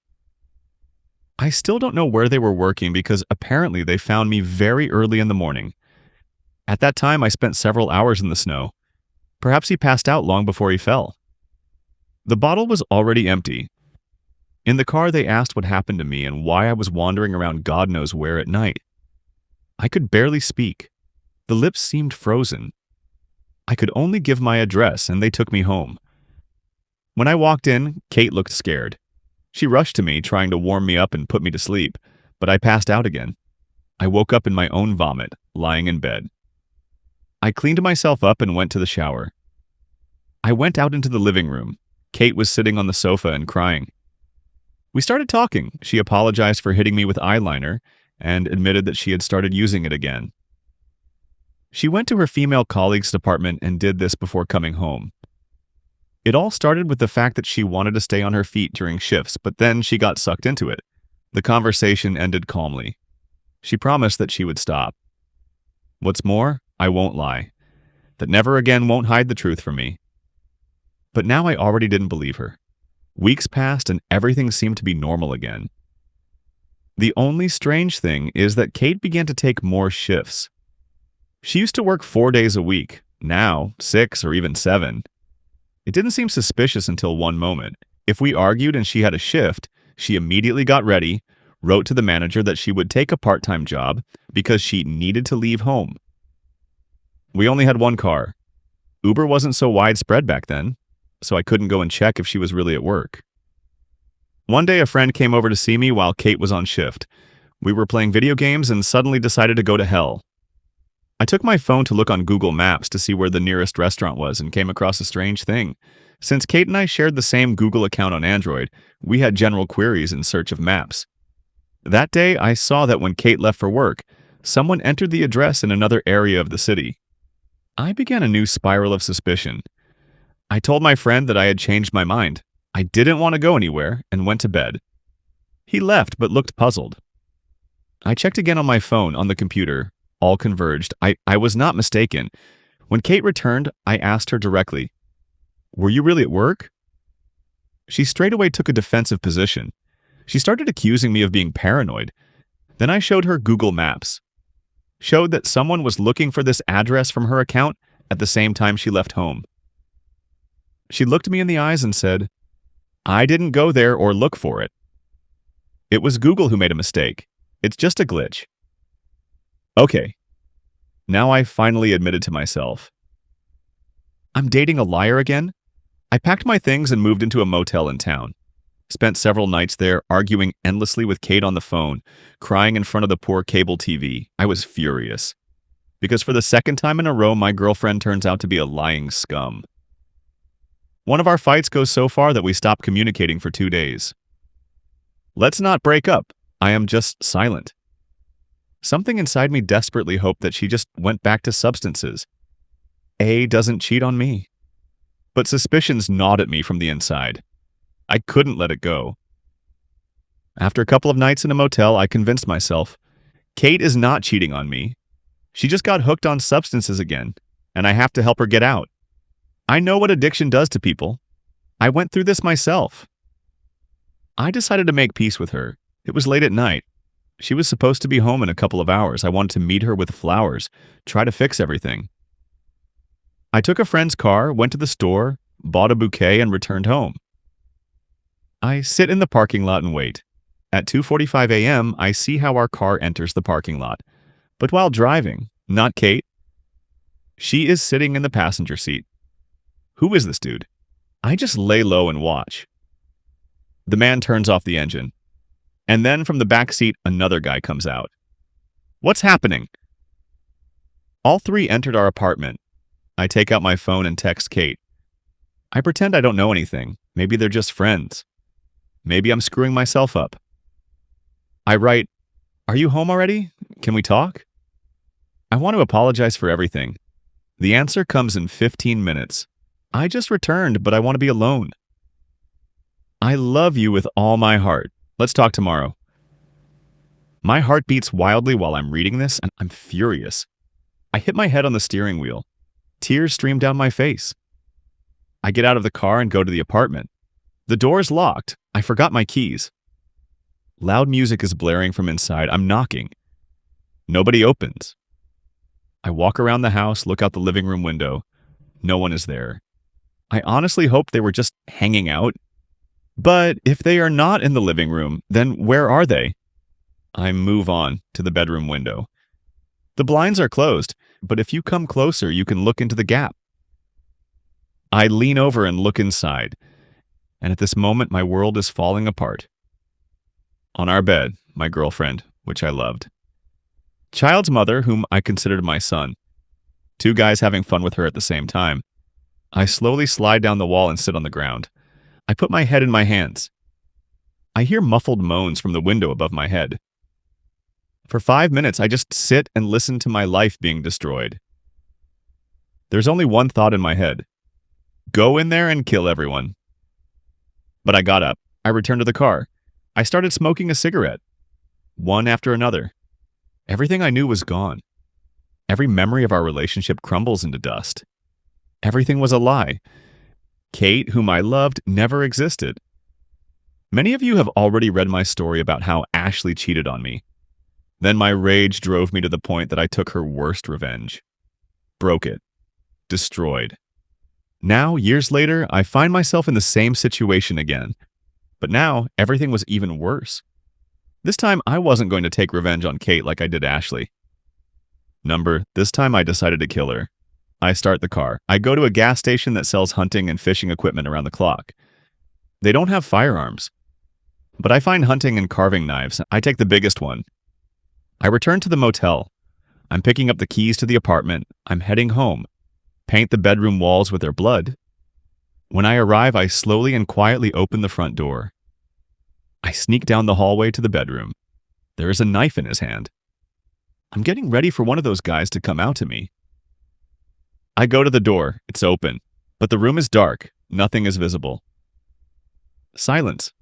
I still don't know where they were working because apparently they found me very early in the morning. At that time, I spent several hours in the snow. Perhaps he passed out long before he fell. The bottle was already empty. In the car, they asked what happened to me and why I was wandering around God knows where at night. I could barely speak. The lips seemed frozen. I could only give my address, and they took me home. When I walked in, Kate looked scared. She rushed to me, trying to warm me up and put me to sleep, but I passed out again. I woke up in my own vomit, lying in bed. I cleaned myself up and went to the shower. I went out into the living room. Kate was sitting on the sofa and crying. We started talking. She apologized for hitting me with eyeliner and admitted that she had started using it again. She went to her female colleague's department and did this before coming home. It all started with the fact that she wanted to stay on her feet during shifts, but then she got sucked into it. The conversation ended calmly. She promised that she would stop. What's more, I won't lie. That never again won't hide the truth from me. But now I already didn't believe her. Weeks passed and everything seemed to be normal again. The only strange thing is that Kate began to take more shifts. She used to work 4 days a week, now 6 or even 7. It didn't seem suspicious until one moment. If we argued and she had a shift, she immediately got ready, wrote to the manager that she would take a part-time job because she needed to leave home. We only had one car. Uber wasn't so widespread back then, so I couldn't go and check if she was really at work. One day a friend came over to see me while Kate was on shift. We were playing video games and suddenly decided to go to hell. I took my phone to look on Google Maps to see where the nearest restaurant was and came across a strange thing. Since Kate and I shared the same Google account on Android, we had general queries in search of maps. That day, I saw that when Kate left for work, someone entered the address in another area of the city. I began a new spiral of suspicion. I told my friend that I had changed my mind. I didn't want to go anywhere and went to bed. He left but looked puzzled. I checked again on my phone on the computer. All converged. I was not mistaken. When Kate returned, I asked her directly, "Were you really at work?" She straightaway took a defensive position. She started accusing me of being paranoid. Then I showed her Google Maps. Showed that someone was looking for this address from her account at the same time she left home. She looked me in the eyes and said, "I didn't go there or look for it. It was Google who made a mistake. It's just a glitch." Okay. Now I finally admitted to myself. I'm dating a liar again? I packed my things and moved into a motel in town. Spent several nights there arguing endlessly with Kate on the phone, crying in front of the poor cable TV. I was furious. Because for the second time in a row, my girlfriend turns out to be a lying scum. One of our fights goes so far that we stop communicating for 2 days. Let's not break up. I am just silent. Something inside me desperately hoped that she just went back to substances. A doesn't cheat on me. But suspicions gnawed at me from the inside. I couldn't let it go. After a couple of nights in a motel, I convinced myself, Kate is not cheating on me. She just got hooked on substances again, and I have to help her get out. I know what addiction does to people. I went through this myself. I decided to make peace with her. It was late at night. She was supposed to be home in a couple of hours. I wanted to meet her with flowers, try to fix everything. I took a friend's car, went to the store, bought a bouquet, and returned home. I sit in the parking lot and wait. At 2:45 a.m., I see how our car enters the parking lot. But while driving, not Kate. She is sitting in the passenger seat. Who is this dude? I just lay low and watch. The man turns off the engine. And then from the back seat, another guy comes out. What's happening? All three entered our apartment. I take out my phone and text Kate. I pretend I don't know anything. Maybe they're just friends. Maybe I'm screwing myself up. I write, "Are you home already? Can we talk?" I want to apologize for everything. The answer comes in 15 minutes. I just returned, but I want to be alone. I love you with all my heart. Let's talk tomorrow. My heart beats wildly while I'm reading this, and I'm furious. I hit my head on the steering wheel. Tears stream down my face. I get out of the car and go to the apartment. The door is locked. I forgot my keys. Loud music is blaring from inside. I'm knocking. Nobody opens. I walk around the house, look out the living room window. No one is there. I honestly hoped they were just hanging out. But if they are not in the living room, then where are they? I move on to the bedroom window. The blinds are closed, but if you come closer, you can look into the gap. I lean over and look inside, and at this moment, my world is falling apart. On our bed, my girlfriend, which I loved. Child's mother, whom I considered my son. Two guys having fun with her at the same time. I slowly slide down the wall and sit on the ground. I put my head in my hands. I hear muffled moans from the window above my head. For 5 minutes, I just sit and listen to my life being destroyed. There's only one thought in my head. Go in there and kill everyone. But I got up. I returned to the car. I started smoking a cigarette. One after another. Everything I knew was gone. Every memory of our relationship crumbles into dust. Everything was a lie. Kate, whom I loved, never existed. Many of you have already read my story about how Ashley cheated on me. Then my rage drove me to the point that I took her worst revenge. Broke it. Destroyed. Now, years later, I find myself in the same situation again. But now, everything was even worse. This time, I wasn't going to take revenge on Kate like I did Ashley. This time I decided to kill her. I start the car. I go to a gas station that sells hunting and fishing equipment around the clock. They don't have firearms. But I find hunting and carving knives. I take the biggest one. I return to the motel. I'm picking up the keys to the apartment. I'm heading home. Paint the bedroom walls with their blood. When I arrive, I slowly and quietly open the front door. I sneak down the hallway to the bedroom. There is a knife in his hand. I'm getting ready for one of those guys to come out to me. I go to the door. It's open. But the room is dark. Nothing is visible. Silence.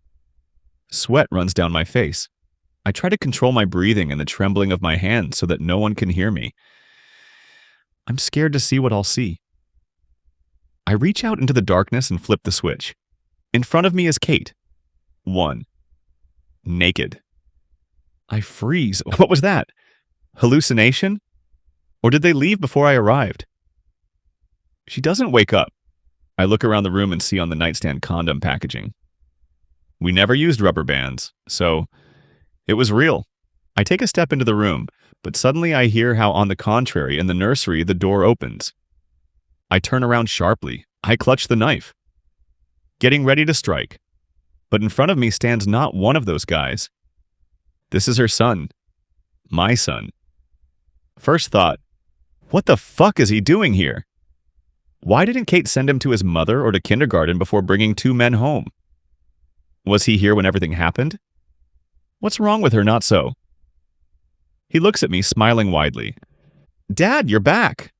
Sweat runs down my face. I try to control my breathing and the trembling of my hands so that no one can hear me. I'm scared to see what I'll see. I reach out into the darkness and flip the switch. In front of me is Kate. One. Naked. I freeze. What was that? Hallucination? Or did they leave before I arrived? She doesn't wake up. I look around the room and see on the nightstand condom packaging. We never used rubber bands, so it was real. I take a step into the room, but suddenly I hear how, on the contrary, in the nursery, the door opens. I turn around sharply. I clutch the knife, getting ready to strike. But in front of me stands not one of those guys. This is her son. My son. First thought, what the fuck is he doing here? Why didn't Kate send him to his mother or to kindergarten before bringing two men home? Was he here when everything happened? What's wrong with her not so? He looks at me, smiling widely. Dad, you're back.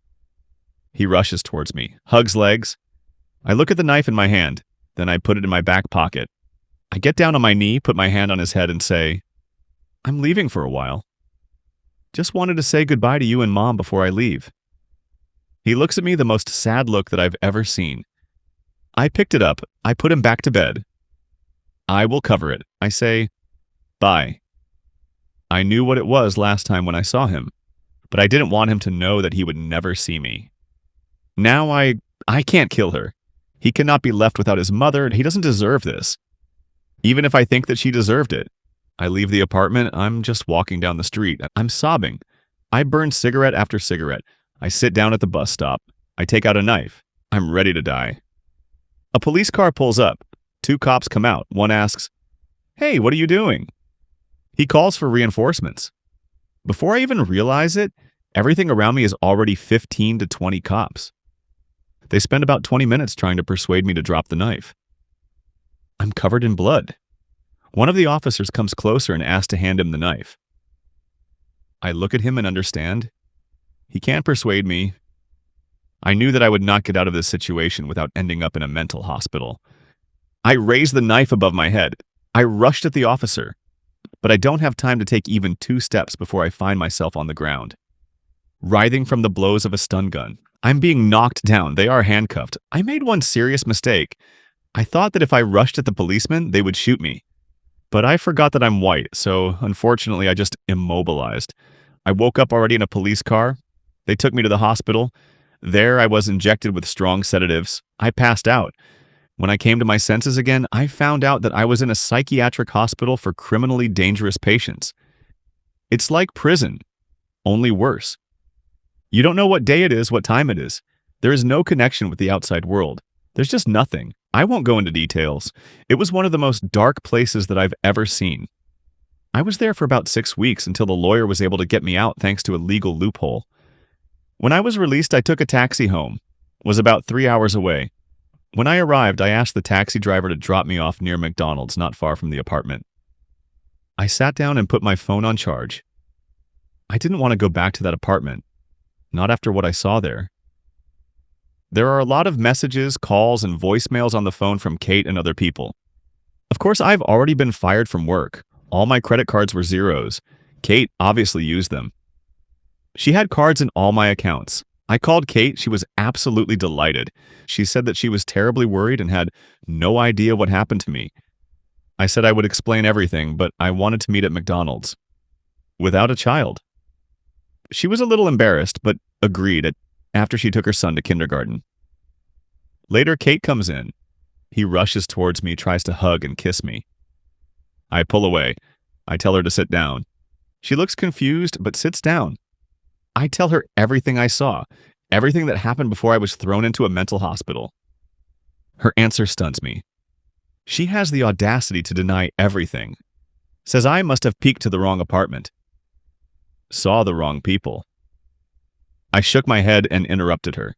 He rushes towards me, hugs legs. I look at the knife in my hand, then I put it in my back pocket. I get down on my knee, put my hand on his head and say, I'm leaving for a while. Just wanted to say goodbye to you and Mom before I leave. He looks at me the most sad look that I've ever seen. I picked it up. I put him back to bed. I will cover it. I say, bye. I knew what it was last time when I saw him, but I didn't want him to know that he would never see me. Now I can't kill her. He cannot be left without his mother. He doesn't deserve this. Even if I think that she deserved it. I leave the apartment. I'm just walking down the street. I'm sobbing. I burn cigarette after cigarette. I sit down at the bus stop. I take out a knife. I'm ready to die. A police car pulls up. Two cops come out. One asks, Hey, what are you doing? He calls for reinforcements. Before I even realize it, everything around me is already 15 to 20 cops. They spend about 20 minutes trying to persuade me to drop the knife. I'm covered in blood. One of the officers comes closer and asks to hand him the knife. I look at him and understand. He can't persuade me. I knew that I would not get out of this situation without ending up in a mental hospital. I raise the knife above my head. I rushed at the officer, but I don't have time to take even 2 steps before I find myself on the ground, writhing from the blows of a stun gun. I'm being knocked down. They are handcuffed. I made one serious mistake. I thought that if I rushed at the policemen, they would shoot me. But I forgot that I'm white, so unfortunately I just immobilized. I woke up already in a police car. They took me to the hospital. There I was injected with strong sedatives. I passed out. When I came to my senses again, I found out that I was in a psychiatric hospital for criminally dangerous patients. It's like prison, only worse. You don't know what day it is, what time it is. There is no connection with the outside world. There's just nothing. I won't go into details. It was one of the most dark places that I've ever seen. I was there for about 6 weeks until the lawyer was able to get me out thanks to a legal loophole. When I was released, I took a taxi home. It was about 3 hours away. When I arrived, I asked the taxi driver to drop me off near McDonald's, not far from the apartment. I sat down and put my phone on charge. I didn't want to go back to that apartment, not after what I saw there. There are a lot of messages, calls, and voicemails on the phone from Kate and other people. Of course, I've already been fired from work. All my credit cards were zeros. Kate obviously used them. She had cards in all my accounts. I called Kate. She was absolutely delighted. She said that she was terribly worried and had no idea what happened to me. I said I would explain everything, but I wanted to meet at McDonald's. Without a child. She was a little embarrassed, but agreed after she took her son to kindergarten. Later, Kate comes in. He rushes towards me, tries to hug and kiss me. I pull away. I tell her to sit down. She looks confused, but sits down. I tell her everything I saw, everything that happened before I was thrown into a mental hospital. Her answer stuns me. She has the audacity to deny everything. Says I must have peeked to the wrong apartment. Saw the wrong people. I shook my head and interrupted her.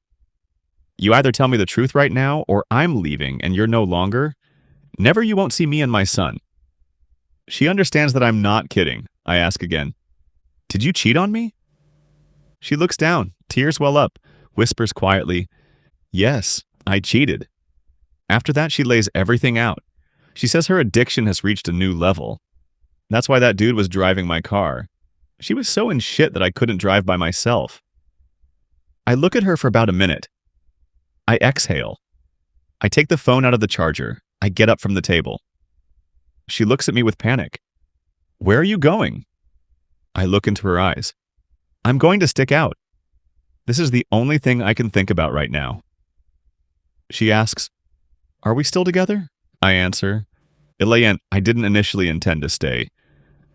You either tell me the truth right now, or I'm leaving and you're no longer. Never you won't see me and my son. She understands that I'm not kidding. I ask again. Did you cheat on me? She looks down, tears well up, whispers quietly, Yes, I cheated. After that, she lays everything out. She says her addiction has reached a new level. That's why that dude was driving my car. She was so in shit that I couldn't drive by myself. I look at her for about a minute. I exhale. I take the phone out of the charger. I get up from the table. She looks at me with panic. Where are you going? I look into her eyes. I'm going to stick out. This is the only thing I can think about right now. She asks, Are we still together? I answer, Elaine, I didn't initially intend to stay.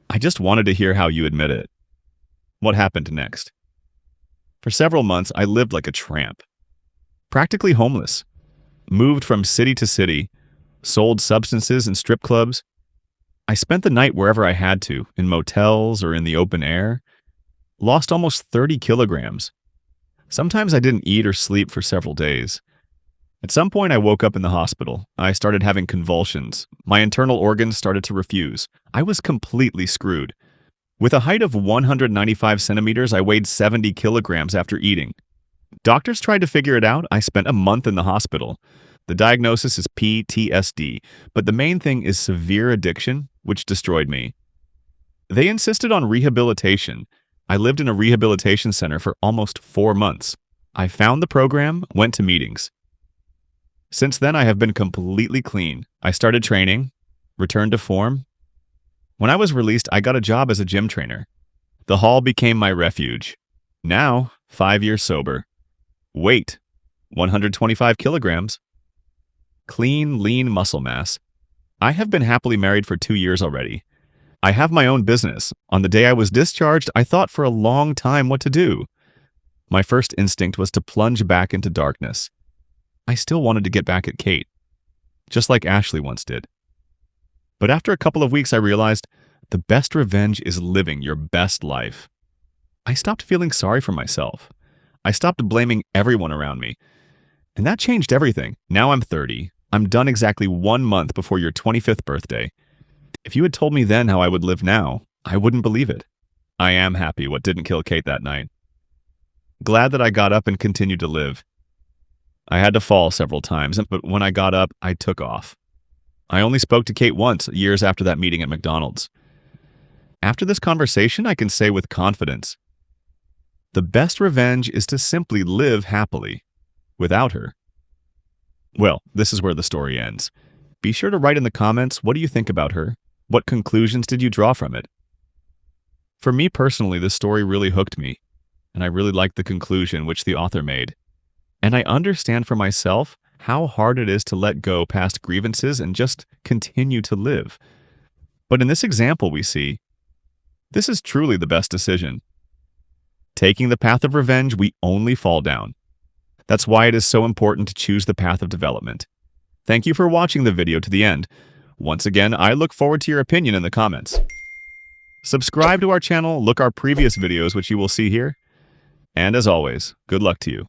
I just wanted to hear how you admit it. What happened next? For several months, I lived like a tramp. Practically homeless. Moved from city to city. Sold substances in strip clubs. I spent the night wherever I had to, in motels or in the open air. Lost almost 30 kilograms. Sometimes I didn't eat or sleep for several days. At some point, I woke up in the hospital. I started having convulsions. My internal organs started to refuse. I was completely screwed. With a height of 195 centimeters, I weighed 70 kilograms after eating. Doctors tried to figure it out. I spent a month in the hospital. The diagnosis is PTSD, but the main thing is severe addiction, which destroyed me. They insisted on rehabilitation. I lived in a rehabilitation center for almost 4 months. I found the program, went to meetings. Since then, I have been completely clean. I started training, returned to form. When I was released, I got a job as a gym trainer. The hall became my refuge. Now, 5 years sober. Weight, 125 kilograms. Clean, lean muscle mass. I have been happily married for 2 years already. I have my own business. On the day I was discharged, I thought for a long time what to do. My first instinct was to plunge back into darkness. I still wanted to get back at Kate, just like Ashley once did. But after a couple of weeks, I realized the best revenge is living your best life. I stopped feeling sorry for myself. I stopped blaming everyone around me. And that changed everything. Now I'm 30. I'm done exactly 1 month before your 25th birthday. If you had told me then how I would live now, I wouldn't believe it. I am happy what didn't kill Kate that night. Glad that I got up and continued to live. I had to fall several times, but when I got up, I took off. I only spoke to Kate once, years after that meeting at McDonald's. After this conversation, I can say with confidence, the best revenge is to simply live happily, without her. Well, this is where the story ends. Be sure to write in the comments, what do you think about her? What conclusions did you draw from it? For me personally, this story really hooked me, and I really liked the conclusion which the author made. And I understand for myself how hard it is to let go past grievances and just continue to live. But in this example we see, this is truly the best decision. Taking the path of revenge, we only fall down. That's why it is so important to choose the path of development. Thank you for watching the video to the end. Once again, I look forward to your opinion in the comments. Subscribe to our channel, look our previous videos, which you will see here. And as always, good luck to you.